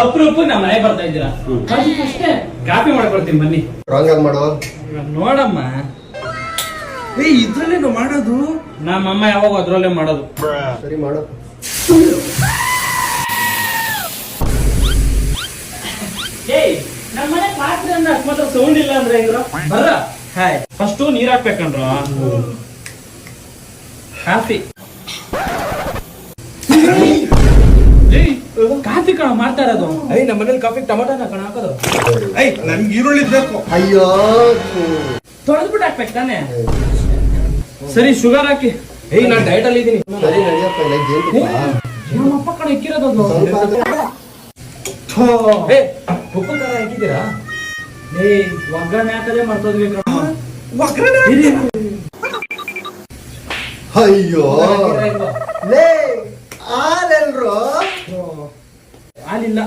ಅಪ್ರೂಪ ನಮ್ಮ ಮನೆ ಬರ್ತಾ ಇದ್ದೀರಾ ಅಷ್ಟೇ ಕಾಫಿ ಮಾಡ್ಕೊಡ್ತೀನಿ ಬನ್ನಿ. ರಾಂಗ್ ಆಗಿ ಮಾಡೋ ನೋಡಮ್ಮ, ಇದ್ರಲ್ಲೇ ನಾವು ಮಾಡೋದು. ನಮ್ಮಮ್ಮ ಯಾವಾಗ ಅದ್ರಲ್ಲೇ ಮಾಡೋದು. ಸರಿ ಮಾಡೋ. ನಮ್ಮನೆ ಪಾತ್ರೆ ಅಂದ್ರೆ ಅಷ್ಟು ಮಾತ್ರ ಸೌಂಡ್ ಇಲ್ಲ ಅಂದ್ರೆ ಹೆಂಗ್ರ ಬರ್ರ. ಹಾಯ್, ಫಸ್ಟ್ ನೀರ್ ಹಾಕ್ಬೇಕಂದ್ರ ಕಾಫಿ. ಕಾಫಿ ಕಣ ಮಾಡ್ತಾ ಇರೋದು. ನಮ್ಮ ಮನೇಲಿ ಕಾಫಿ ಟೊಮೊಟೋನ ಕಣ ಹಾಕೋದು. ನನ್ಗೆ ಈರುಳ್ಳಿ ಬೇಕು. ಅಯ್ಯೋ ತೊಳೆದ್ಬಿಟ್ಟು ಹಾಕ್ಬೇಕು ತಾನೆ. ಸರಿ ಶುಗರ್ ಹಾಕಿ. ನಾನು ಡಯಟ್ ಅಲ್ಲಿ ಇದೀನಿ. ಸರಿ ನಡಿಯಪ್ಪ, ಇಲ್ಲ ಜೇನು ನಮ್ಮಪ್ಪ ಕಣ ಇಕ್ಕಿರೋದು. ಉಪ್ಪು ಖಾರ ಹಾಕಿದ್ದೀರಾ? ಒಗ್ಗರಣೆ ಹಾಕದೇ ಮಾಡ್ತದ್ವಿ ಕಣ. ಅಯ್ಯೋ ಲೇ ಹಾಲೆಲ್ರು ಹಾಲಿಲ್ಲ.